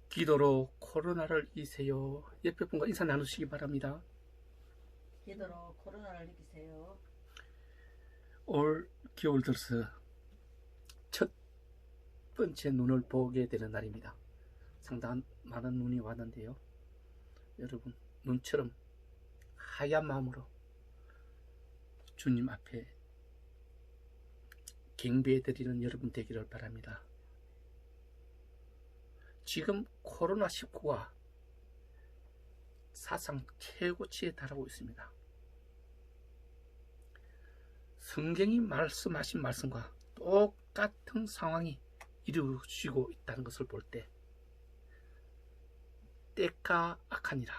기도로 코로나를 이기세요. 옆에 분과 인사 나누시기 바랍니다. 기도로 코로나를 이기세요. 올 겨울 들어서 첫 번째 눈을 보게 되는 날입니다. 상당한 많은 눈이 왔는데요. 여러분, 눈처럼 하얀 마음으로 주님 앞에 경배해 드리는 여러분 되기를 바랍니다. 지금 코로나19가 사상 최고치에 달하고 있습니다. 성경이 말씀하신 말씀과 똑같은 상황이 이루어지고 있다는 것을 볼 때 때가 악하니라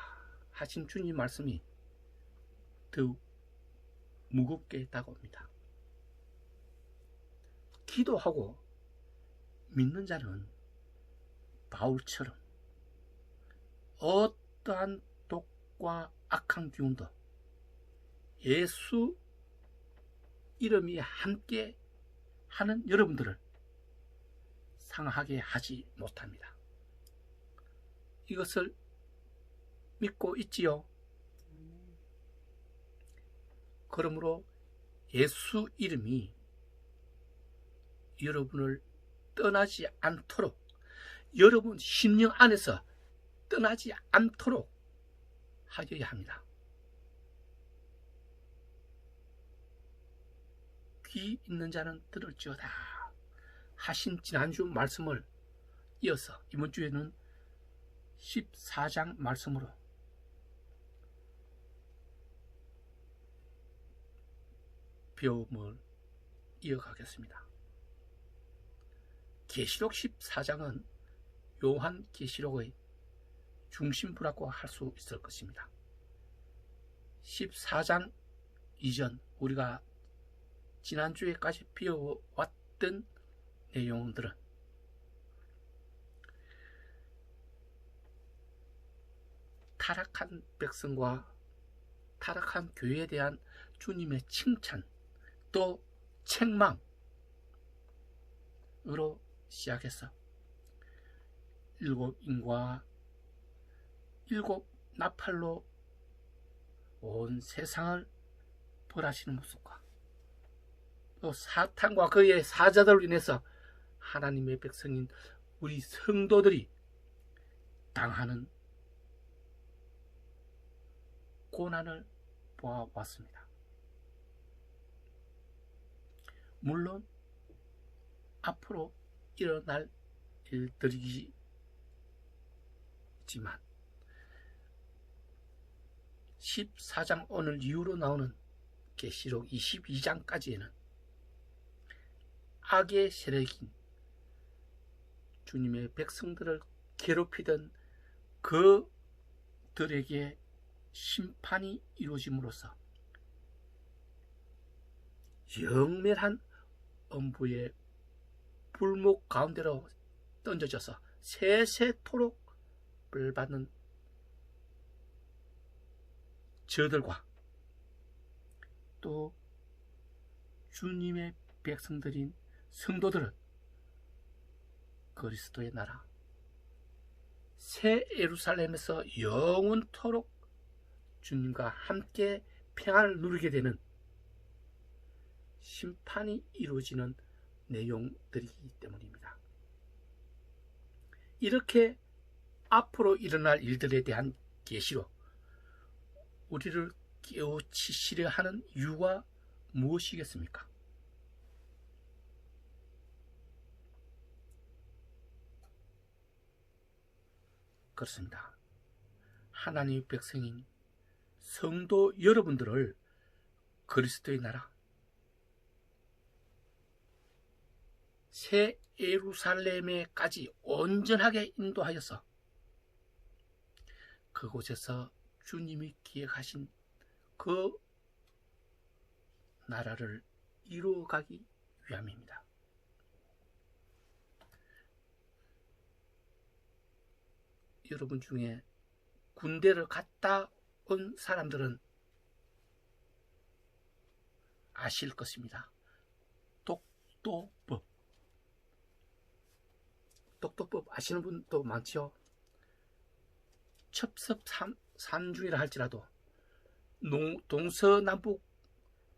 하신 주님 말씀이 더욱 무겁게 다가옵니다. 기도하고 믿는 자는 바울처럼 어떠한 독과 악한 기운도 예수 이름이 함께 하는 여러분들을 상하게 하지 못합니다. 이것을 믿고 있지요. 그러므로 예수 이름이 여러분을 떠나지 않도록, 여러분 심령 안에서 떠나지 않도록 하여야 합니다. 귀 있는 자는 들을지어다 하신 지난주 말씀을 이어서 이번 주에는 14장 말씀으로 배움을 이어가겠습니다. 계시록 14장은 요한 계시록의 중심부라고 할 수 있을 것입니다. 14장 이전 우리가 지난주에까지 배워왔던 내용들은 타락한 백성과 타락한 교회에 대한 주님의 칭찬 또 책망으로 시작해서 7인과 7 나팔로 온 세상을 벌하시는 모습과 또 사탄과 그의 사자들로 인해서 하나님의 백성인 우리 성도들이 당하는 고난을 보아왔습니다. 물론 앞으로 일어날 일들이지만 지 14장 오늘 이후로 나오는 계시록 22장까지에는 악의 세력인 주님의 백성들을 괴롭히던 그들에게 심판이 이루어짐으로써 영멸한 엄부의 불목 가운데로 던져져서 세세토록 벌받는 저들과 또 주님의 백성들인 성도들은 그리스도의 나라 새 예루살렘에서 영원토록 주님과 함께 평안을 누리게 되는 심판이 이루어지는 내용들이기 때문입니다. 이렇게 앞으로 일어날 일들에 대한 계시로 우리를 깨우치시려 하는 이유가 무엇이겠습니까? 그렇습니다. 하나님의 백성인 성도 여러분들을 그리스도의 나라 새 예루살렘에까지 온전하게 인도하여서 그곳에서 주님이 기획하신 그 나라를 이루어가기 위함입니다. 여러분 중에 군대를 갔다 온 사람들은 아실 것입니다. 독도법 아시는 분도 많죠? 첩섭산중이라 할지라도 동서남북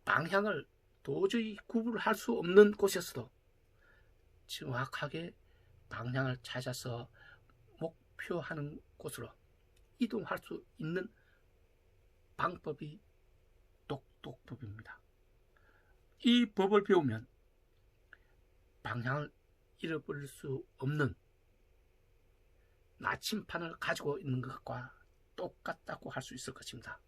방향을 도저히 구분할 수 없는 곳에서도 정확하게 방향을 찾아서 목표하는 곳으로 이동할 수 있는 방법이 똑똑법입니다. 이 법을 배우면 방향을 잃어버릴 수 없는 나침판을 가지고 있는 것과 똑같다고 할 수 있을 것입니다.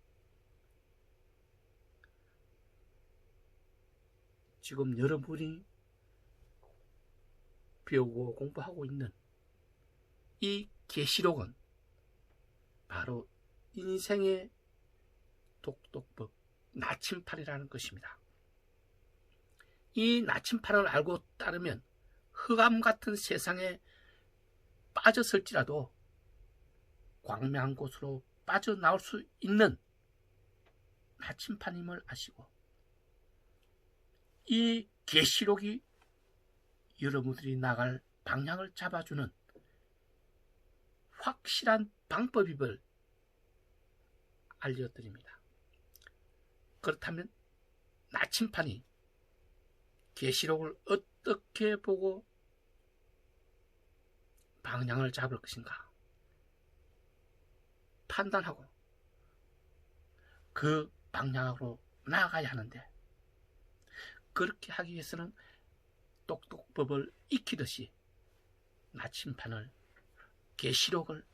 지금 여러분이 배우고 공부하고 있는 이 계시록은 바로 인생의 똑똑법, 나침판이라는 것입니다. 이 나침판을 알고 따르면 흑암 같은 세상에 빠졌을지라도 광명한 곳으로 빠져나올 수 있는 나침판임을 아시고, 이 계시록이 여러분들이 나갈 방향을 잡아주는 확실한 방법임을 알려드립니다. 그렇다면 나침판이 계시록을 어떻게 보고 방향을 잡을 것인가 판단하고 그 방향으로 나아가야 하는데, 그렇게 하기 위해서는 똑똑법을 익히듯이 나침판을, 계시록을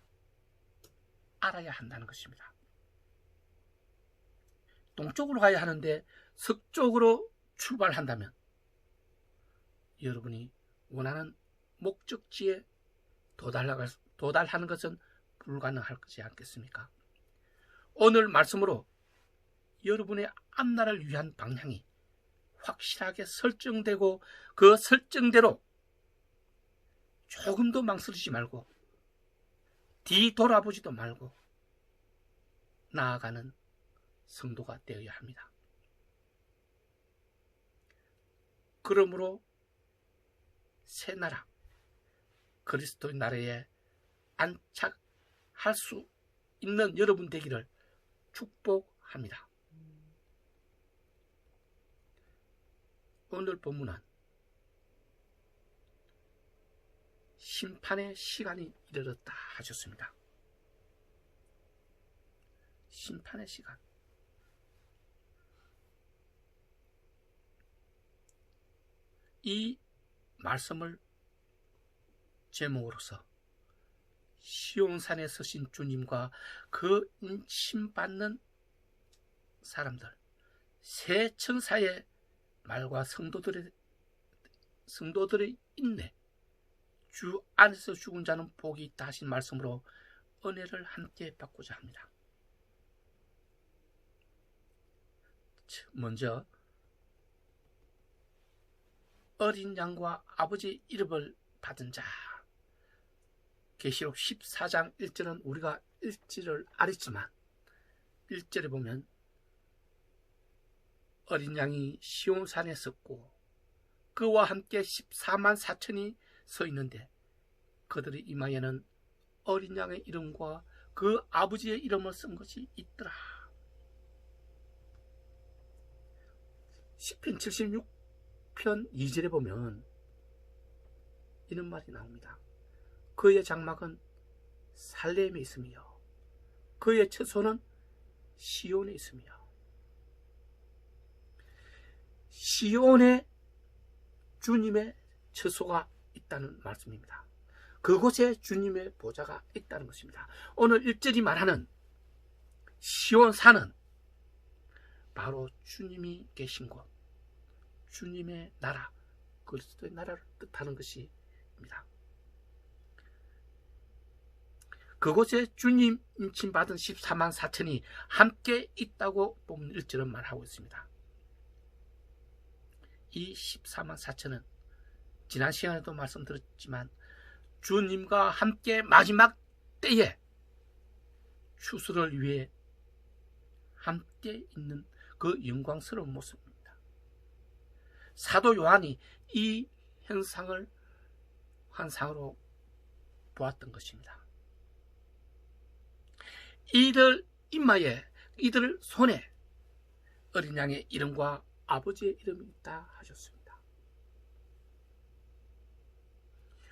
알아야 한다는 것입니다. 동쪽으로 가야 하는데 서쪽으로 출발한다면 여러분이 원하는 목적지에 도달하는 것은 불가능할 것이 않겠습니까? 오늘 말씀으로 여러분의 앞날을 위한 방향이 확실하게 설정되고 그 설정대로 조금도 망설이지 말고 뒤돌아보지도 말고 나아가는 성도가 되어야 합니다. 그러므로 새 나라, 그리스도의 나라에 안착할 수 있는 여러분 되기를 축복합니다. 오늘 본문은 심판의 시간이 이르렀다 하셨습니다. 심판의 시간. 이 말씀을 제목으로서 시온산에 서신 주님과 그 인침받는 사람들, 새 천사의 말과 성도들의 인내, 주 안에서 죽은 자는 복이 있다 하신 말씀으로 은혜를 함께 받고자 합니다. 먼저 어린 양과 아버지의 이름을 받은 자, 계시록 14장 1절은 우리가 읽지를 않았지만 1절에 보면 어린 양이 시온산에 섰고 그와 함께 14만 4천이 서 있는데 그들의 이마에는 어린 양의 이름과 그 아버지의 이름을 쓴 것이 있더라. 시편 76편 2절에 보면 이런 말이 나옵니다. 그의 장막은 살렘에 있으며 그의 처소는 시온에 있으며, 시온에 주님의 처소가 있다는 말씀입니다. 그곳에 주님의 보좌가 있다는 것입니다. 오늘 1절이 말하는 시온산은 바로 주님이 계신 곳, 주님의 나라, 그리스도의 나라를 뜻하는 것입니다. 그곳에 주님 인침받은 14만 4천이 함께 있다고 보면 1절은 말하고 있습니다. 이 14만 4천은 지난 시간에도 말씀드렸지만 주님과 함께 마지막 때에 추수를 위해 함께 있는 그 영광스러운 모습입니다. 사도 요한이 이 현상을 환상으로 보았던 것입니다. 이들 이마에, 이들 손에 어린 양의 이름과 아버지의 이름이 있다 하셨습니다.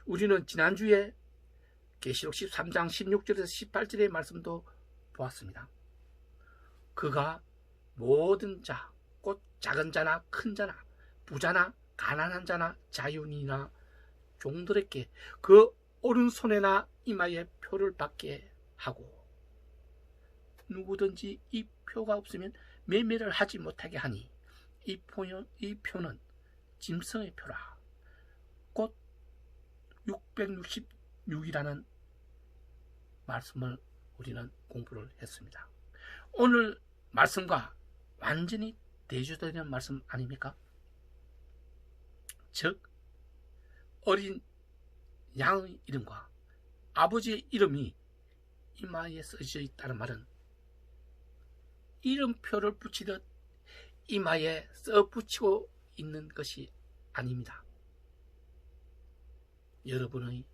우리는 지난주에 계시록 13장 16절에서 18절의 말씀도 보았습니다. 그가 모든 자, 곧 작은 자나 큰 자나 부자나 가난한 자나 자유인이나 종들에게 그 오른손에나 이마에 표를 받게 하고 누구든지 이 표가 없으면 매매를 하지 못하게 하니 이 표는 짐승의 표라. 곧 666이라는 말씀을 우리는 공부를 했습니다. 오늘 말씀과 완전히 대조되는 말씀 아닙니까? 즉 어린 양의 이름과 아버지의 이름이 이마에 써져 있다는 말은 이름표를 붙이듯 이마에 써 붙이고 있는 것이 아닙니다. 여러분의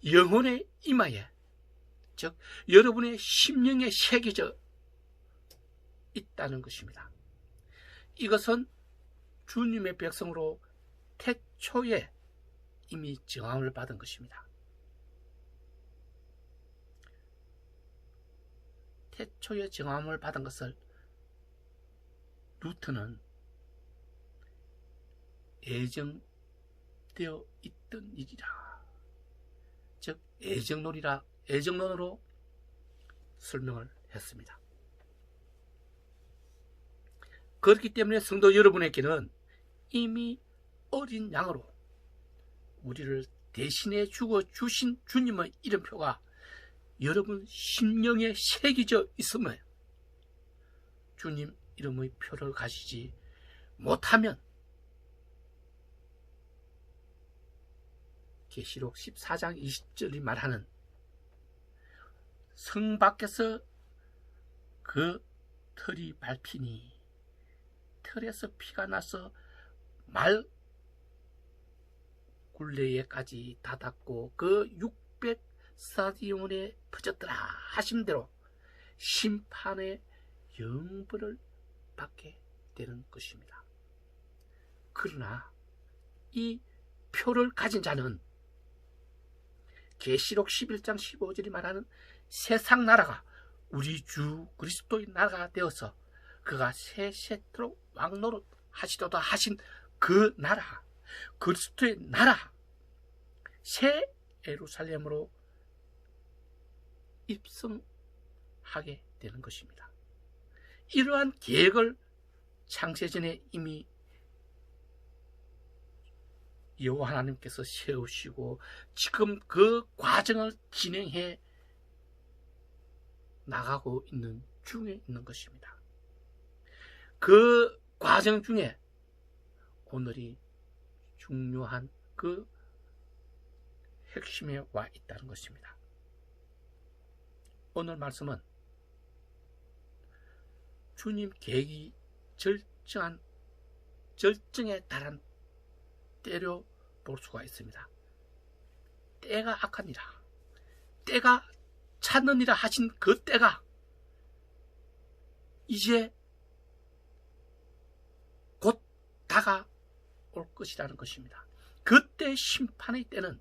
영혼의 이마에, 즉 여러분의 심령에 새겨져 있다는 것입니다. 이것은 주님의 백성으로 태초에 이미 정함을 받은 것입니다. 태초에 정함을 받은 것을 루터는 예정되어 있던 일이라, 즉 애정론으로 설명을 했습니다. 그렇기 때문에 성도 여러분에게는 이미 어린 양으로 우리를 대신해 주고 주신 주님의 이름표가 여러분 심령에 새겨져 있으며 주님 이름의 표를 가지지 못하면 계시록 14장 20절이 말하는 성 밖에서 그 털이 밟히니 털에서 피가 나서 말 굴레에까지 닿았고 그 600스타디온에 퍼졌더라 하심대로 심판의 영벌을 받게 되는 것입니다. 그러나 이 표를 가진 자는 계시록 11장 15절이 말하는 세상 나라가 우리 주 그리스도의 나라가 되어서 그가 세세토록 왕노릇 하시도다 하신 그 나라, 그리스도의 나라, 새 예루살렘으로 입성하게 되는 것입니다. 이러한 계획을 창세전에 이미 여호와 하나님께서 세우시고 지금 그 과정을 진행해 나가고 있는 중에 있는 것입니다. 그 과정 중에 오늘이 중요한 그 핵심에 와 있다는 것입니다. 오늘 말씀은 주님 계획이 절정에 달한 때로 볼 수가 있습니다. 때가 악하니라, 때가 찾느니라 하신 그 때가 이제 곧 다가올 것이라는 것입니다. 그때 심판의 때는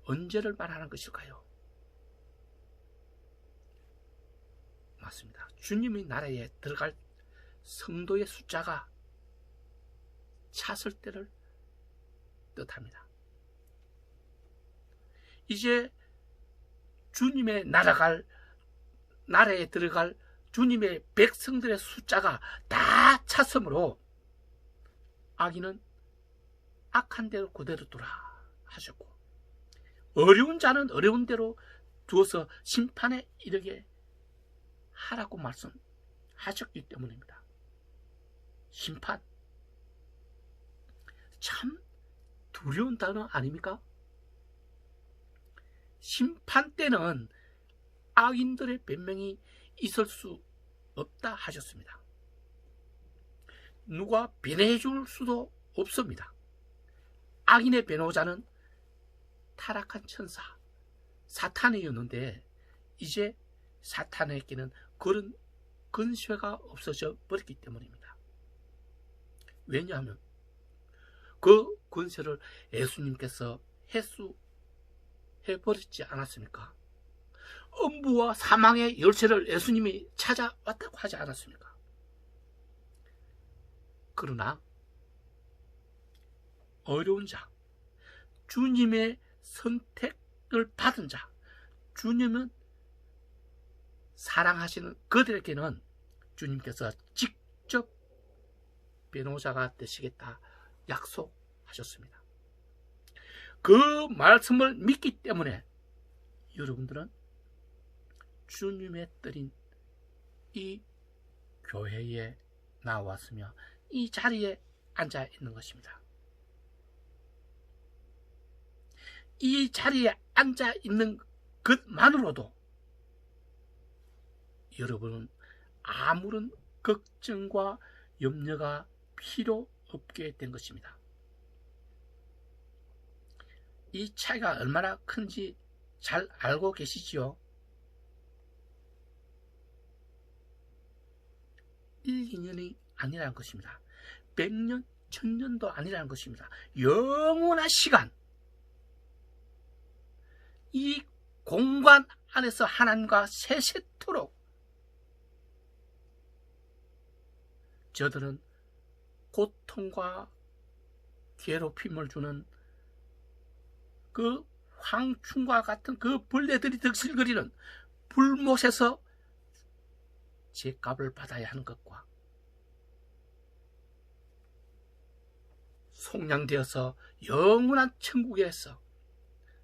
언제를 말하는 것일까요? 맞습니다. 주님의 나라에 들어갈 성도의 숫자가 찼을 때를 뜻합니다. 이제 주님의 나라에 들어갈 주님의 백성들의 숫자가 다 찼으므로 악인은 악한 대로 그대로 두라 하셨고 어려운 자는 어려운 대로 두어서 심판에 이르게 하라고 말씀하셨기 때문입니다. 심판, 참 두려운 단어 아닙니까? 심판 때는 악인들의 변명이 있을 수 없다 하셨습니다. 누가 변해줄 수도 없습니다. 악인의 변호자는 타락한 천사 사탄이었는데 이제 사탄에게는 그런 권세가 없어져 버렸기 때문입니다. 왜냐하면 그 권세를 예수님께서 회수해버리지 않았습니까? 음부와 사망의 열쇠를 예수님이 찾아왔다고 하지 않았습니까? 그러나 어려운 자, 주님의 선택을 받은 자, 주님은 사랑하시는 그들에게는 주님께서 직접 변호자가 되시겠다 약속하셨습니다. 그 말씀을 믿기 때문에 여러분들은 주님의 뜻인 이 교회에 나왔으며 이 자리에 앉아 있는 것입니다. 이 자리에 앉아 있는 것만으로도 여러분은 아무런 걱정과 염려가 필요 없게 된 것입니다. 이 차이가 얼마나 큰지 잘 알고 계시지요? 1, 2년이 아니라는 것입니다. 100년, 1000년도 아니라는 것입니다. 영원한 시간, 이 공간 안에서 하나님과 세세토록 저들은 고통과 괴롭힘을 주는 그 황충과 같은 그 벌레들이 득실거리는 불못에서 죄값을 받아야 하는 것과 속량되어서 영원한 천국에서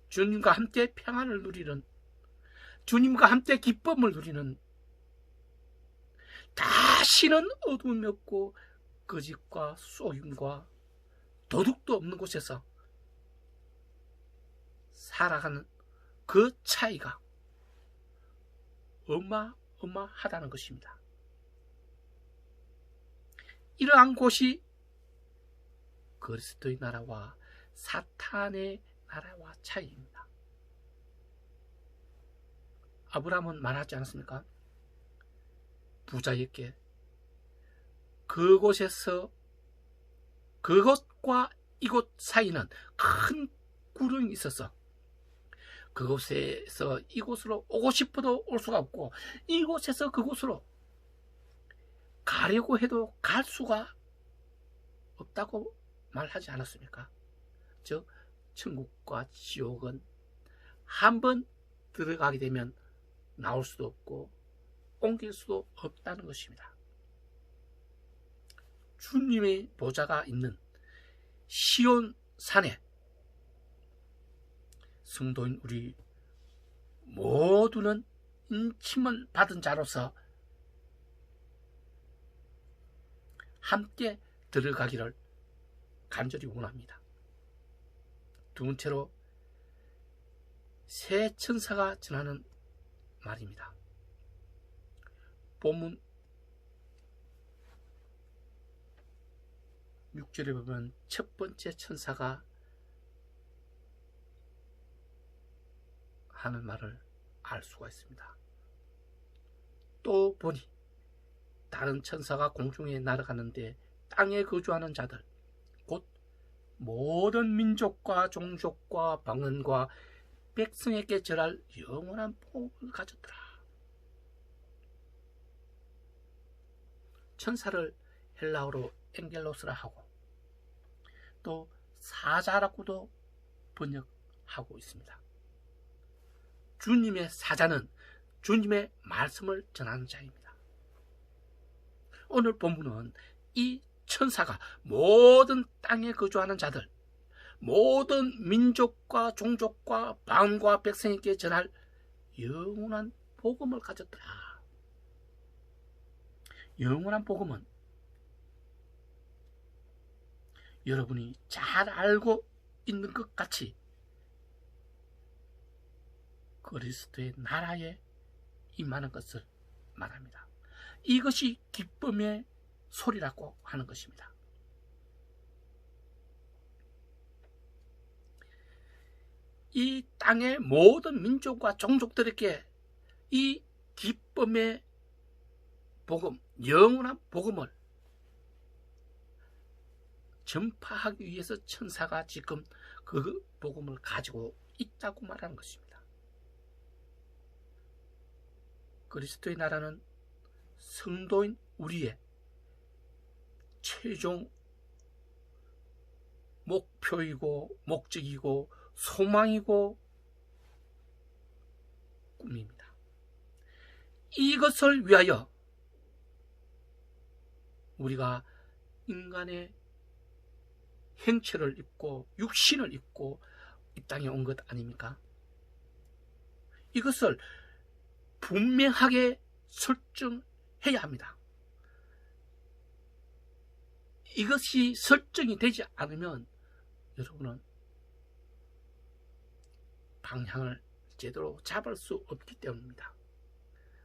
주님과 함께 평안을 누리는, 주님과 함께 기쁨을 누리는, 다시는 어두움이 없고 거짓과 속임과 도둑도 없는 곳에서 살아가는 그 차이가 어마어마하다는 것입니다. 이러한 곳이 그리스도의 나라와 사탄의 나라와 차이입니다. 아브라함은 말하지 않았습니까? 부자에게 그곳에서 그곳과 이곳 사이는 큰 구름이 있어서 그곳에서 이곳으로 오고 싶어도 올 수가 없고 이곳에서 그곳으로 가려고 해도 갈 수가 없다고 말하지 않았습니까? 즉 천국과 지옥은 한번 들어가게 되면 나올 수도 없고 옮길 수도 없다는 것입니다. 주님의 보좌가 있는 시온 산에 성도인 우리 모두는 인침을 받은 자로서 함께 들어가기를 간절히 원합니다. 두 번째로 새 천사가 전하는 말입니다. 본문 6절에 보면 첫 번째 천사가 하는 말을 알 수가 있습니다. 또 보니 다른 천사가 공중에 날아가는데 땅에 거주하는 자들 곧 모든 민족과 종족과 방언과 백성에게 절할 영원한 복을 가졌더라. 천사를 헬라어로 엥겔로스라 하고 또 사자라고도 번역하고 있습니다. 주님의 사자는 주님의 말씀을 전하는 자입니다. 오늘 본문은 이 천사가 모든 땅에 거주하는 자들, 모든 민족과 종족과 방언과 백성에게 전할 영원한 복음을 가졌더라. 영원한 복음은 여러분이 잘 알고 있는 것 같이 그리스도의 나라에 임하는 것을 말합니다. 이것이 기쁨의 소리라고 하는 것입니다. 이 땅의 모든 민족과 종족들에게 이 기쁨의 복음, 영원한 복음을 전파하기 위해서 천사가 지금 그 복음을 가지고 있다고 말하는 것입니다. 그리스도의 나라는 성도인 우리의 최종 목표이고 목적이고 소망이고 꿈입니다. 이것을 위하여 우리가 인간의 행체를 입고 육신을 입고 이 땅에 온 것 아닙니까? 이것을 분명하게 설정해야 합니다. 이것이 설정이 되지 않으면 여러분은 방향을 제대로 잡을 수 없기 때문입니다.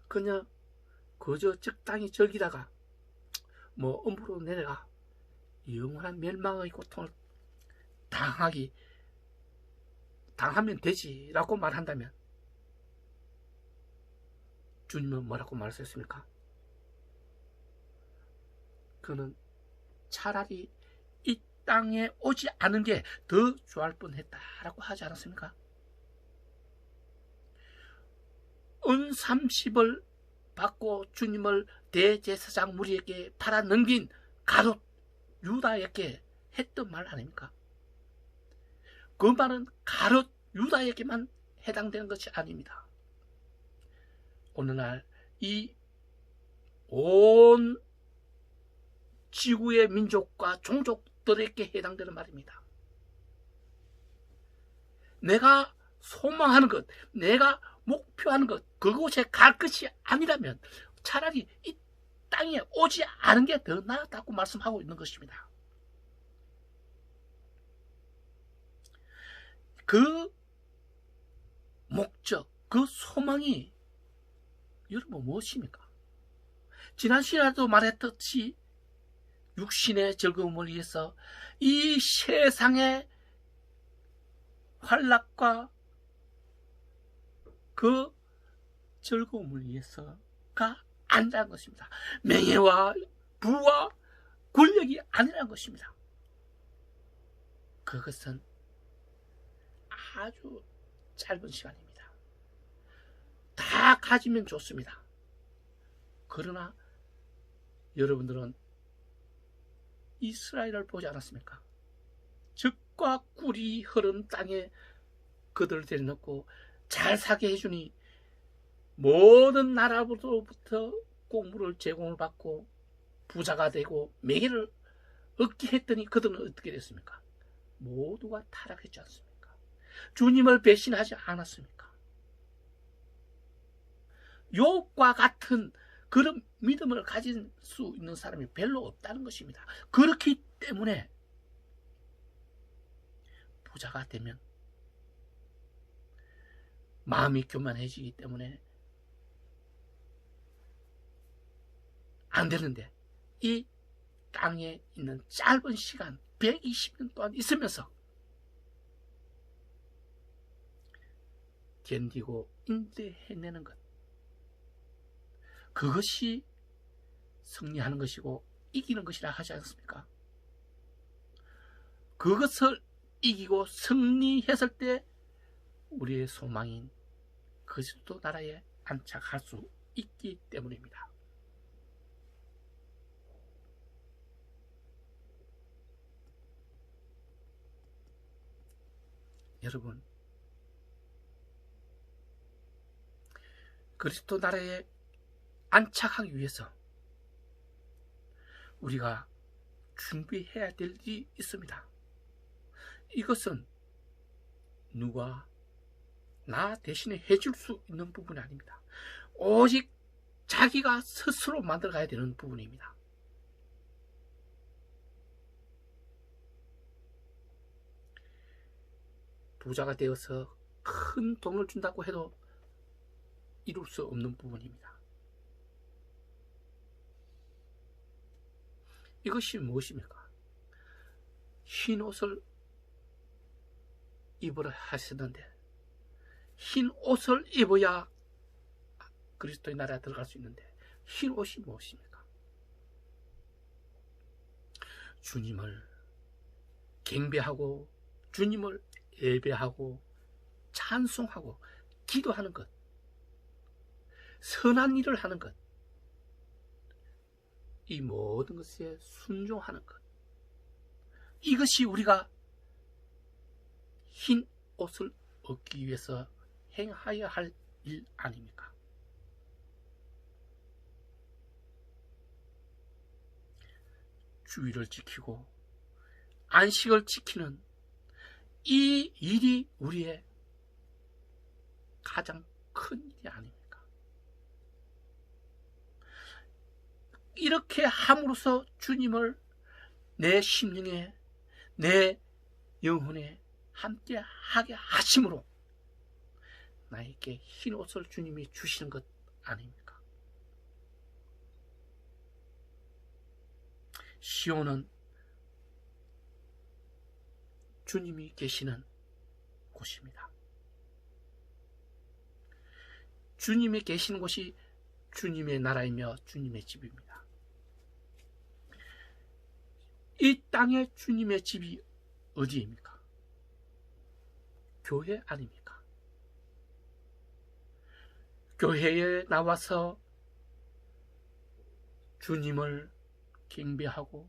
그냥 그저 적당히 즐기다가 음부로 내려가 영원한 멸망의 고통을 당하면 되지라고 말한다면 주님은 뭐라고 말하셨습니까? 그는 차라리 이 땅에 오지 않은 게 더 좋을 뻔했다라고 하지 않았습니까? 은 30을 받고 주님을 대제사장 무리에게 팔아 넘긴 가롯 유다에게 했던 말 아닙니까? 그 말은 가롯 유다에게만 해당되는 것이 아닙니다. 오늘날 이 온 지구의 민족과 종족들에게 해당되는 말입니다. 내가 소망하는 것, 내가 목표하는 것, 그곳에 갈 것이 아니라면 차라리 이 땅에 오지 않은 게 더 나았다고 말씀하고 있는 것입니다. 그 목적, 그 소망이 여러분 무엇입니까? 지난 시간에도 말했듯이 육신의 즐거움을 위해서 이 세상의 환락과 그 즐거움을 위해서가 아니라는 것입니다. 명예와 부와 권력이 아니라는 것입니다. 그것은 아주 짧은 시간입니다. 다 가지면 좋습니다. 그러나 여러분들은 이스라엘을 보지 않았습니까? 젖과 꿀이 흐른 땅에 그들을 데려놓고 잘 사게 해주니 모든 나라로부터 곡물을 제공을 받고 부자가 되고 명예를 얻게 했더니 그들은 어떻게 됐습니까? 모두가 타락했지 않습니까? 주님을 배신하지 않았습니까? 욥과 같은 그런 믿음을 가질 수 있는 사람이 별로 없다는 것입니다. 그렇기 때문에 부자가 되면 마음이 교만해지기 때문에 안 되는데 이 땅에 있는 짧은 시간 120년 동안 있으면서 견디고 인내해내는 것, 그것이 승리하는 것이고 이기는 것이라 하지 않습니까? 그것을 이기고 승리했을 때 우리의 소망인 그리스도 나라에 안착할 수 있기 때문입니다. 여러분, 그리스도 나라에 안착하기 위해서 우리가 준비해야 될 일이 있습니다. 이것은 누가 나 대신에 해줄 수 있는 부분이 아닙니다. 오직 자기가 스스로 만들어가야 되는 부분입니다. 부자가 되어서 큰 돈을 준다고 해도 이룰 수 없는 부분입니다. 이것이 무엇입니까? 흰 옷을 입으라 하셨는데 흰 옷을 입어야 그리스도의 나라에 들어갈 수 있는데 흰 옷이 무엇입니까? 주님을 경배하고 주님을 예배하고 찬송하고 기도하는 것, 선한 일을 하는 것, 이 모든 것에 순종하는 것, 이것이 우리가 흰 옷을 얻기 위해서 행하여야 할 일 아닙니까? 주의를 지키고 안식을 지키는 이 일이 우리의 가장 큰 일이 아닙니까? 이렇게 함으로써 주님을 내 심령에, 내 영혼에 함께 하게 하심으로 나에게 흰 옷을 주님이 주시는 것 아닙니까? 시온은 주님이 계시는 곳입니다. 주님이 계시는 곳이 주님의 나라이며 주님의 집입니다. 이 땅에 주님의 집이 어디입니까? 교회 아닙니까? 교회에 나와서 주님을 경배하고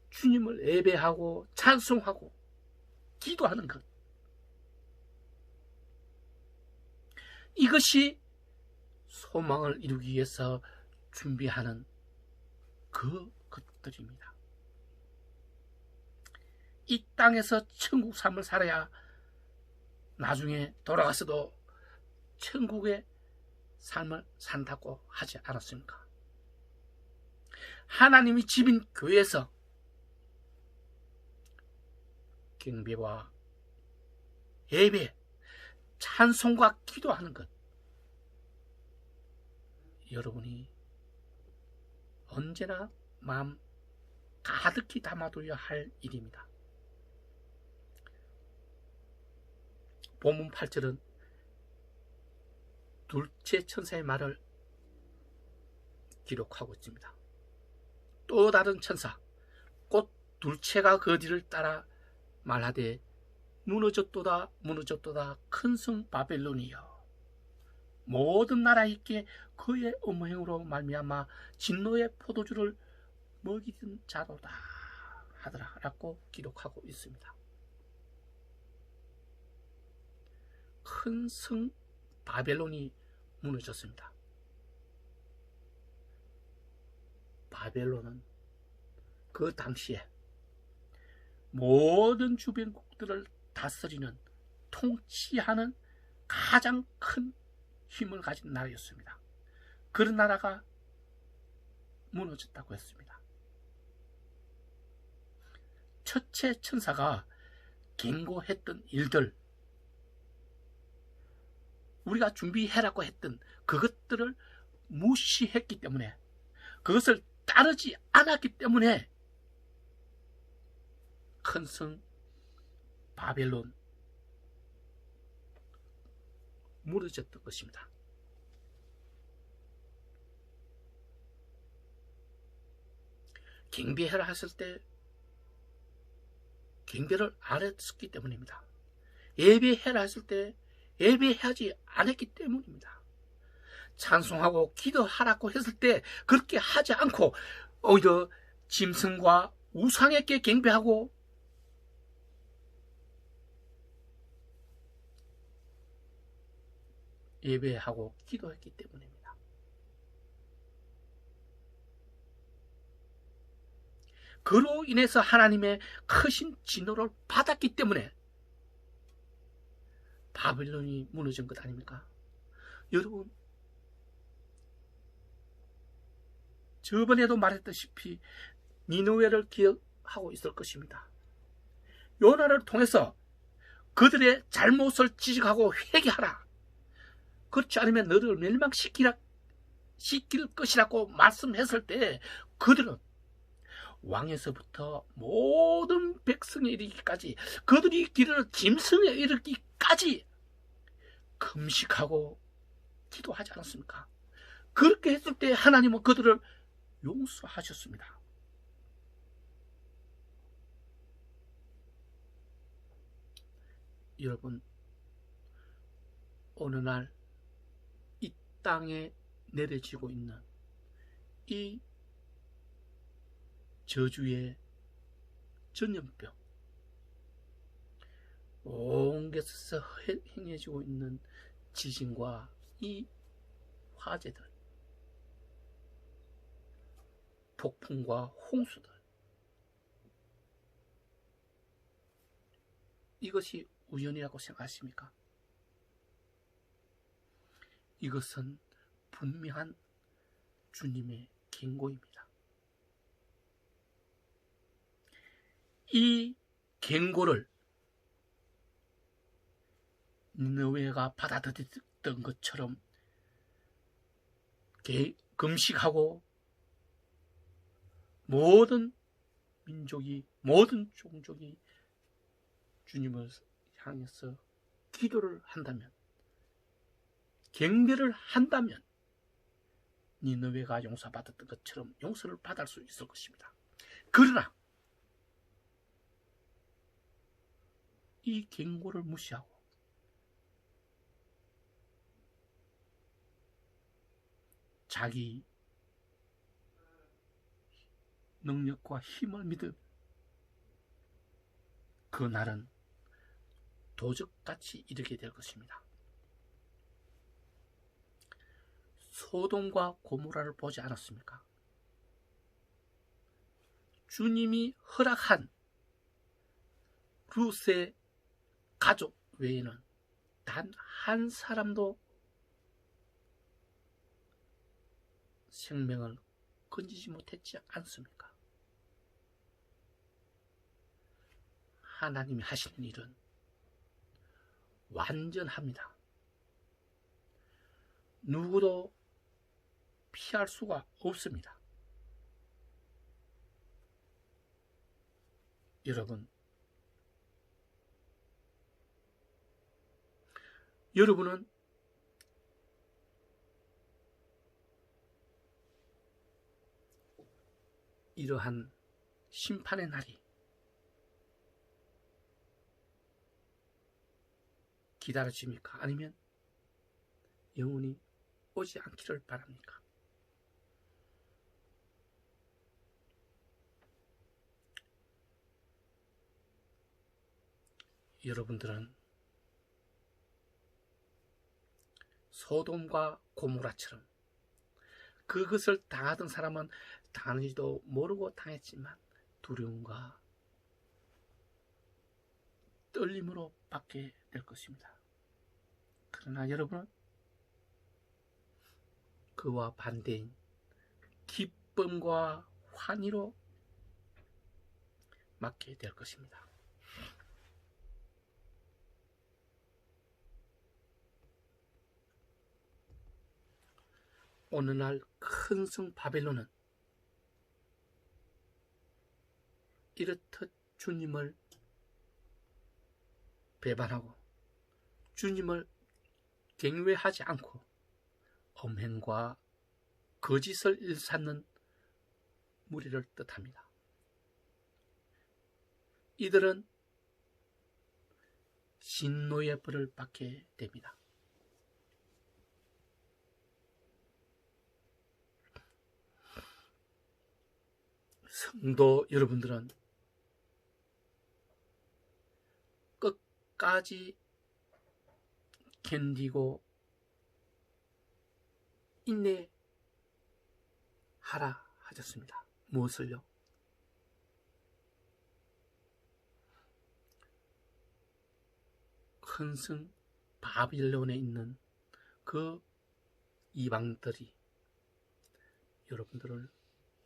주님을 예배하고 찬송하고 기도하는 것, 이것이 소망을 이루기 위해서 준비하는 것들입니다. 이 땅에서 천국 삶을 살아야 나중에 돌아가서도 천국의 삶을 산다고 하지 않았습니까? 하나님이 집인 교회에서 경배와 예배, 찬송과 기도하는 것, 여러분이 언제나 마음 가득히 담아둬야 할 일입니다. 본문 8절은 둘째 천사의 말을 기록하고 있습니다. 또 다른 천사 곧 둘째가 그 뒤를 따라 말하되 무너졌도다 무너졌도다 큰 성 바벨론이여, 모든 나라에 있게 그의 음행으로 말미암아 진노의 포도주를 먹이던 자로다 하더라라고 기록하고 있습니다. 큰 성 바벨론이 무너졌습니다. 바벨론은 그 당시에 모든 주변국들을 다스리는, 통치하는 가장 큰 힘을 가진 나라였습니다. 그런 나라가 무너졌다고 했습니다. 첫째 천사가 경고했던 일들, 우리가 준비해라고 했던 그것들을 무시했기 때문에, 그것을 따르지 않았기 때문에 큰 성 바벨론 무너졌던 것입니다. 경배해라 했을 때 경배를 안 했기 때문입니다. 예배해라 했을 때 예배하지 않았기 때문입니다. 찬송하고 기도하라고 했을 때 그렇게 하지 않고 오히려 짐승과 우상에게 경배하고 예배하고 기도했기 때문입니다. 그로 인해서 하나님의 크신 진노를 받았기 때문에 바벨론이 무너진 것 아닙니까? 여러분, 저번에도 말했다시피 니느웨를 기억하고 있을 것입니다. 요나를 통해서 그들의 잘못을 지적하고 회개하라, 그렇지 않으면 너를 멸망시킬 것이라고 말씀했을 때 그들은 왕에서부터 모든 백성에 이르기까지, 그들이 기르는 짐승에 이르기까지 금식하고 기도하지 않았습니까? 그렇게 했을 때 하나님은 그들을 용서하셨습니다. 여러분, 어느 날 이 땅에 내려지고 있는 이 저주의 전염병, 온 곳에서 행해지고 있는 지진과 이 화재들, 폭풍과 홍수들, 이것이 우연이라고 생각하십니까? 이것은 분명한 주님의 경고입니다. 이 경고를 니느웨가 받아들였던 것처럼 금식하고 모든 민족이, 모든 종족이 주님을 향해서 기도를 한다면, 경배를 한다면 니느웨가 용서받았던 것처럼 용서를 받을 수 있을 것입니다. 그러나 이 경고를 무시하고 자기 능력과 힘을 믿은 그 날은 도적같이 이르게 될 것입니다. 소돔과 고모라를 보지 않았습니까? 주님이 허락한 룻의 가족 외에는 단 한 사람도 생명을 건지지 못했지 않습니까? 하나님이 하시는 일은 완전합니다. 누구도 피할 수가 없습니다. 여러분은 이러한 심판의 날이 기다려집니까? 아니면 영원히 오지 않기를 바랍니까? 여러분들은 소돔과 고모라처럼 그것을 당하던 사람은 당하는지도 모르고 당했지만 두려움과 떨림으로 받게 될 것입니다. 그러나 여러분은 그와 반대인 기쁨과 환희로 맞게 될 것입니다. 오늘날 큰 성 바벨론은 이렇듯 주님을 배반하고 주님을 경외하지 않고 엄행과 거짓을 일삼는 무리를 뜻합니다. 이들은 신노의 벌을 받게 됩니다. 성도 여러분들은 끝까지 견디고 인내하라 하셨습니다. 무엇을요? 큰 성 바빌론에 있는 그 이방들이 여러분들을,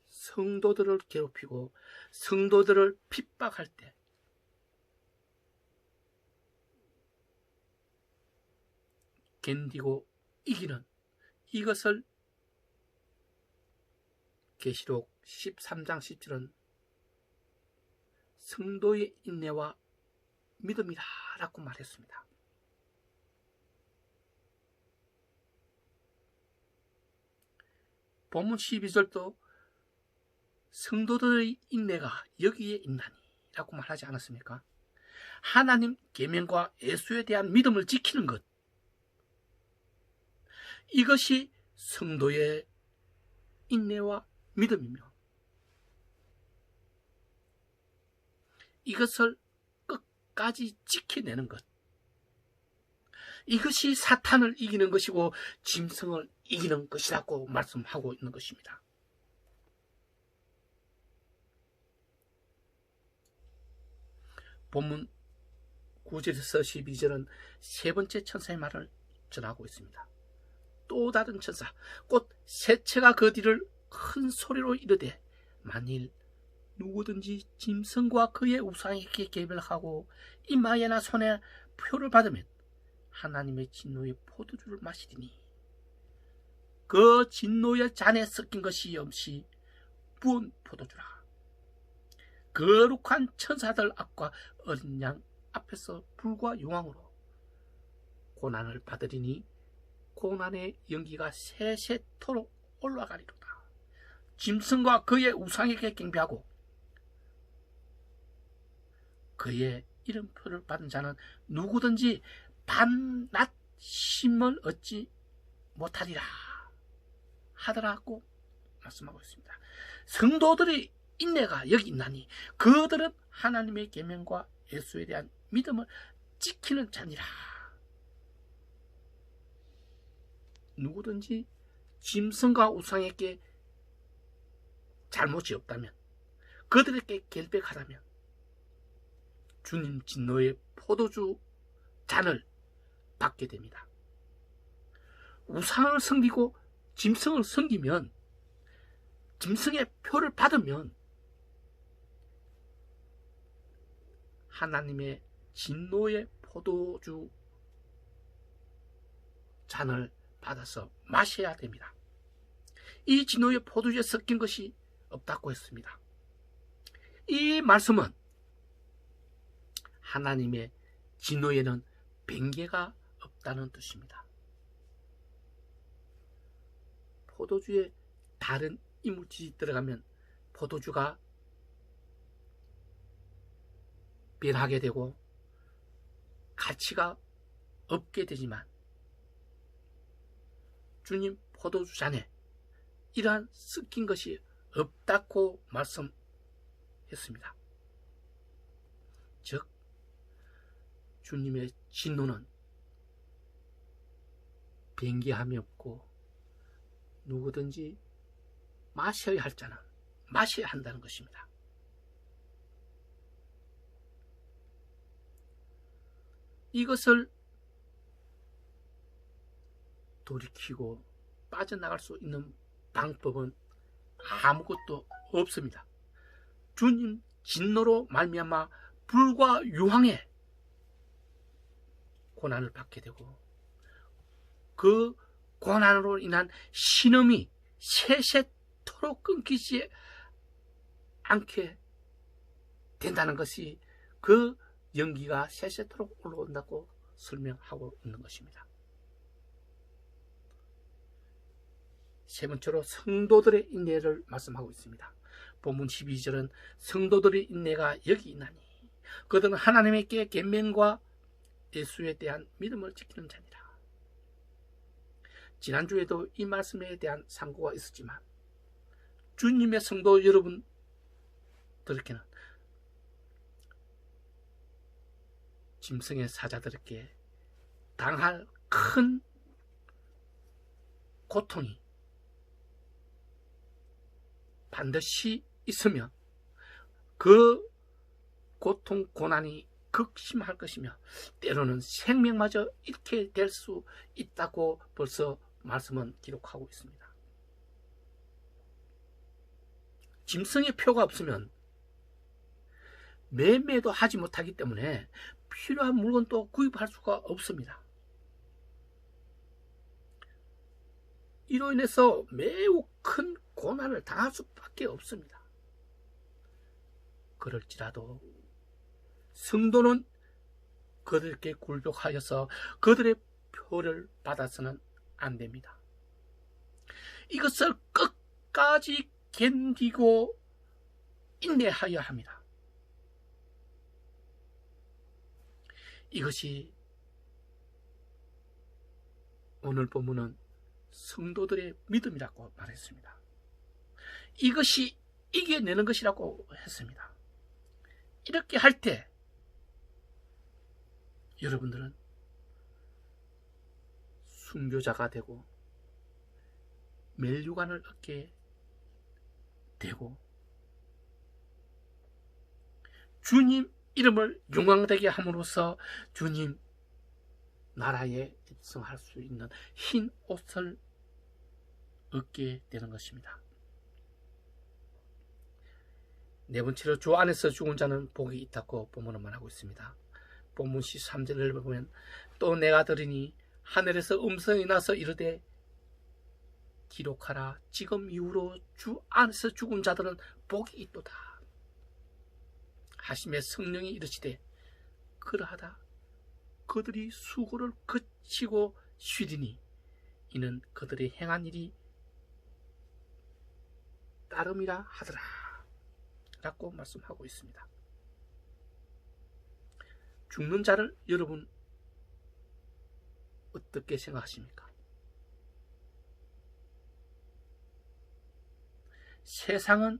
성도들을 괴롭히고 성도들을 핍박할 때 견디고 이기는 이것을 계시록 13장 17은 성도의 인내와 믿음이라 라고 말했습니다. 본문 12절도 성도들의 인내가 여기에 있나니 라고 말하지 않았습니까? 하나님 계명과 예수에 대한 믿음을 지키는 것, 이것이 성도의 인내와 믿음이며, 이것을 끝까지 지켜내는 것, 이것이 사탄을 이기는 것이고 짐승을 이기는 것이라고 말씀하고 있는 것입니다. 본문 9절에서 12절은 세 번째 천사의 말을 전하고 있습니다. 또 다른 천사, 곧 새체가 그 뒤를 큰 소리로 이르되, 만일 누구든지 짐승과 그의 우상에게 계별하고 이마에나 손에 표를 받으면 하나님의 진노의 포도주를 마시리니 그 진노의 잔에 섞인 것이 없이 부은 포도주라. 거룩한 천사들 앞과 어린 양 앞에서 불과 용왕으로 고난을 받으리니 고난의 연기가 세세토록 올라가리로다. 짐승과 그의 우상에게 경배하고 그의 이름표를 받은 자는 누구든지 밤낮 쉼을 얻지 못하리라 하더라고 말씀하고 있습니다. 성도들의 인내가 여기 있나니 그들은 하나님의 계명과 예수에 대한 믿음을 지키는 자니라. 누구든지 짐승과 우상에게 잘못이 없다면, 그들에게 결백하다면 주님 진노의 포도주 잔을 받게 됩니다. 우상을 섬기고 짐승을 섬기면, 짐승의 표를 받으면 하나님의 진노의 포도주 잔을 받아서 마셔야 됩니다. 이 진노의 포도주에 섞인 것이 없다고 했습니다. 이 말씀은 하나님의 진노에는 변개가 없다는 뜻입니다. 포도주에 다른 이물질이 들어가면 포도주가 변하게 되고 가치가 없게 되지만, 주님 포도주 잔에 이러한 섞인 것이 없다고 말씀했습니다. 즉 주님의 진노는 변개함이 없고 누구든지 마셔야 할 자는 마셔야 한다는 것입니다. 이것을 돌이키고 빠져나갈 수 있는 방법은 아무것도 없습니다. 주님 진노로 말미암아 불과 유황의 고난을 받게 되고, 그 고난으로 인한 신음이 세세토록 끊기지 않게 된다는 것이, 그 연기가 세세토록 올라온다고 설명하고 있는 것입니다. 세 번째로 성도들의 인내를 말씀하고 있습니다. 본문 12절은 성도들의 인내가 여기 있나니 그들은 하나님께 계명과 예수에 대한 믿음을 지키는 자니라. 지난주에도 이 말씀에 대한 상고가 있었지만, 주님의 성도 여러분들께는 짐승의 사자들에게 당할 큰 고통이 반드시 있으며, 그 고통 고난이 극심할 것이며 때로는 생명마저 잃게 될 수 있다고 벌써 말씀은 기록하고 있습니다. 짐승의 표가 없으면 매매도 하지 못하기 때문에 필요한 물건도 구입할 수가 없습니다. 이로 인해서 매우 큰 고난을 당할 수밖에 없습니다. 그럴지라도 성도는 그들에게 굴복하여서 그들의 표를 받아서는 안 됩니다. 이것을 끝까지 견디고 인내하여야 합니다. 이것이 오늘 본문은 성도들의 믿음이라고 말했습니다. 이것이 이겨내는 것이라고 했습니다. 이렇게 할 때 여러분들은 순교자가 되고 멸류관을 얻게 되고 주님 이름을 영광되게 함으로써 주님 나라에 입성할 수 있는 흰 옷을 얻게 되는 것입니다. 네 번째로 주 안에서 죽은 자는 복이 있다고 본문은 말하고 있습니다. 본문 13절을 보면 또 내가 들으니 하늘에서 음성이 나서 이르되 기록하라 지금 이후로 주 안에서 죽은 자들은 복이 있도다 하시며 성령이 이르시되 그러하다 그들이 수고를 그치고 쉬리니 이는 그들이 행한 일이 따름이라 하더라 라고 말씀하고 있습니다. 죽는 자를 여러분 어떻게 생각하십니까? 세상은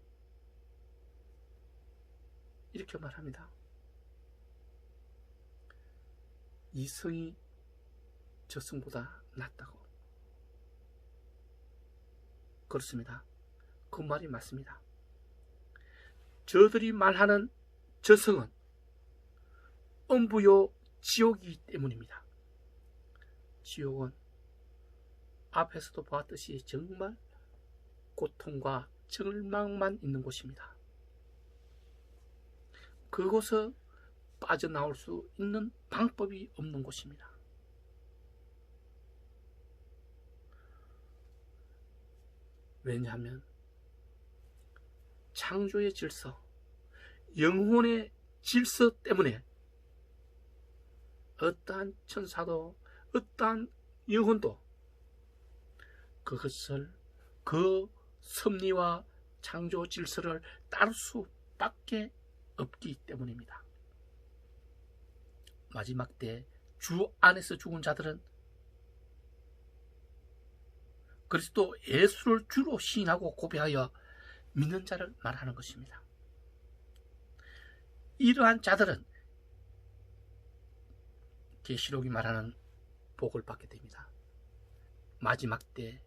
이렇게 말합니다. 이 성이 저 성보다 낫다고. 그렇습니다. 그 말이 맞습니다. 저들이 말하는 저 성은 음부요 지옥이기 때문입니다. 지옥은 앞에서도 보았듯이 정말 고통과 절망만 있는 곳입니다. 그곳에 빠져나올 수 있는 방법이 없는 곳입니다. 왜냐하면 창조의 질서, 영혼의 질서 때문에 어떠한 천사도 어떠한 영혼도 그것을 그 섭리와 창조 질서를 따를 수밖에 없기 때문입니다. 마지막 때 주 안에서 죽은 자들은 그리스도 예수를 주로 시인하고 고백하여 믿는 자를 말하는 것입니다. 이러한 자들은 계시록이 말하는 복을 받게 됩니다. 마지막 때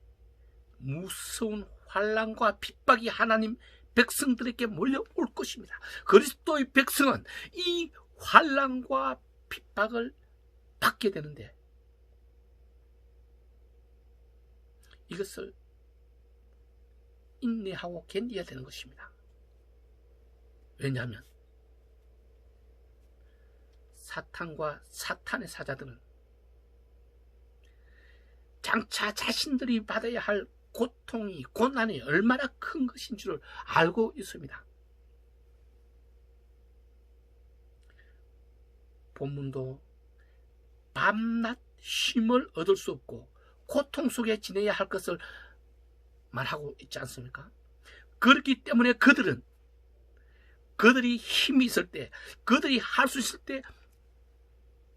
무서운 환난과 핍박이 하나님 백성들에게 몰려올 것입니다. 그리스도의 백성은 이 환난과 핍박을 받게 되는데 이것을 인내하고 견뎌야 되는 것입니다. 왜냐하면 사탄과 사탄의 사자들은 장차 자신들이 받아야 할 고통이 고난이 얼마나 큰 것인 줄을 알고 있습니다. 본문도 밤낮 쉼을 얻을 수 없고 고통 속에 지내야 할 것을 말하고 있지 않습니까? 그렇기 때문에 그들이 힘이 있을 때, 그들이 할 수 있을 때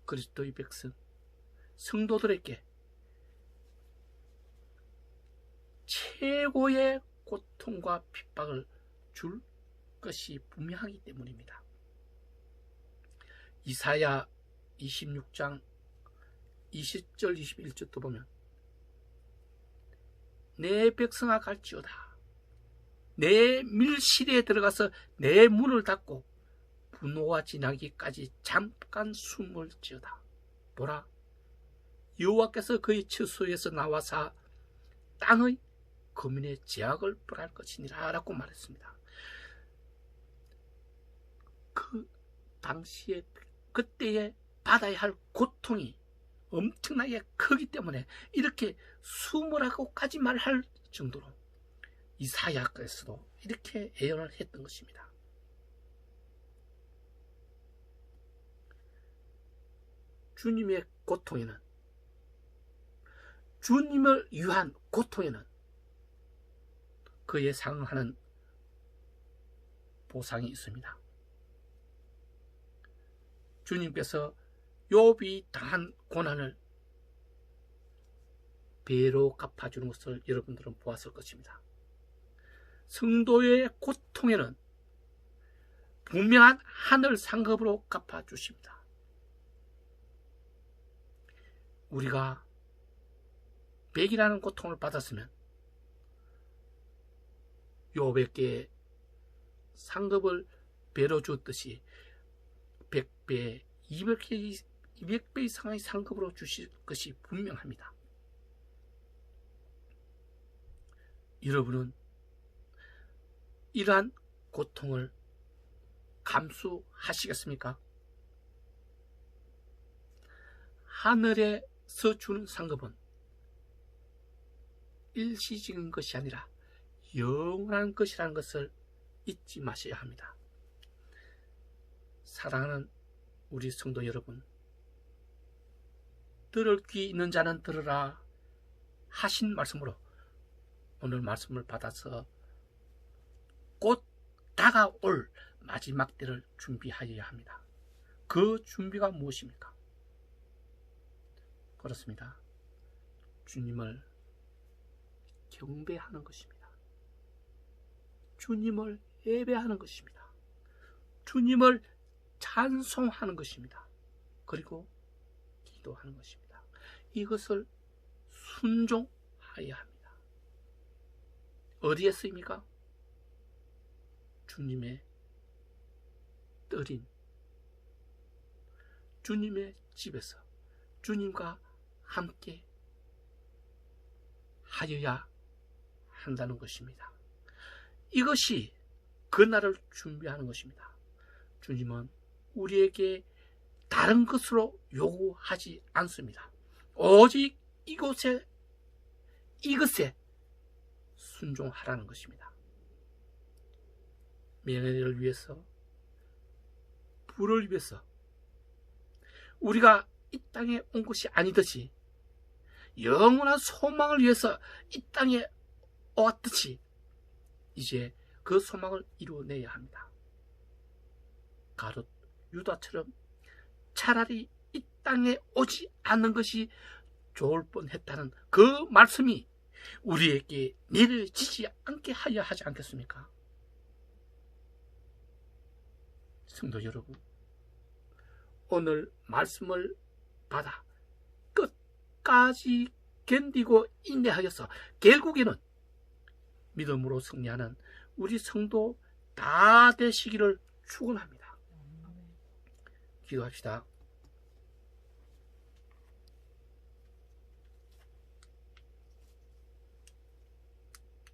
그리스도의 백성, 성도들에게 최고의 고통과 핍박을 줄 것이 분명하기 때문입니다. 이사야 26장 20절 21절도 보면 내 백성아 갈지어다 내 밀실에 들어가서 내 문을 닫고 분노가 지나기까지 잠깐 숨을 지어다. 보라 여호와께서 그의 처소에서 나와서 땅의 거민의 제약을 벌할 것이니라 라고 말했습니다. 그 당시에 그때에 받아야 할 고통이 엄청나게 크기 때문에 이렇게 숨으라고까지 말할 정도로 이사야께서도 이렇게 예언을 했던 것입니다. 주님의 고통에는, 주님을 위한 고통에는 그에 상응하는 보상이 있습니다. 주님께서 욥이 당한 고난을 배로 갚아주는 것을 여러분들은 보았을 것입니다. 성도의 고통에는 분명한 하늘 상급으로 갚아주십니다. 우리가 100이라는 고통을 받았으면 욥에게 상급을 배로 주었듯이 100배, 200배 이상의 상급으로 주실 것이 분명합니다. 여러분은 이러한 고통을 감수하시겠습니까? 하늘에서 주는 상급은 일시적인 것이 아니라 영원한 것이라는 것을 잊지 마셔야 합니다. 사랑하는 우리 성도 여러분, 들을 귀 있는 자는 들으라 하신 말씀으로 오늘 말씀을 받아서 곧 다가올 마지막 때를 준비하여야 합니다. 그 준비가 무엇입니까? 그렇습니다. 주님을 경배하는 것입니다. 주님을 예배하는 것입니다. 주님을 찬송하는 것입니다. 그리고 기도하는 것입니다. 이것을 순종하여야 합니다. 어디에 쓰입니까? 주님의 뜰인 주님의 집에서 주님과 함께 하여야 한다는 것입니다. 이것이 그날을 준비하는 것입니다. 주님은 우리에게 다른 것으로 요구하지 않습니다. 오직 이것에 순종하라는 것입니다. 명예를 위해서, 부를 위해서 우리가 이 땅에 온 것이 아니듯이 영원한 소망을 위해서 이 땅에 왔듯이 이제 그 소망을 이루어내야 합니다. 가롯 유다처럼 차라리 이 땅에 오지 않는 것이 좋을 뻔했다는 그 말씀이 우리에게 내려지지 않게 하려 하지 않겠습니까? 성도 여러분, 오늘 말씀을 받아 끝까지 견디고 인내하여서 결국에는 믿음으로 승리하는 우리 성도 다 되시기를 축원합니다. 기도합시다.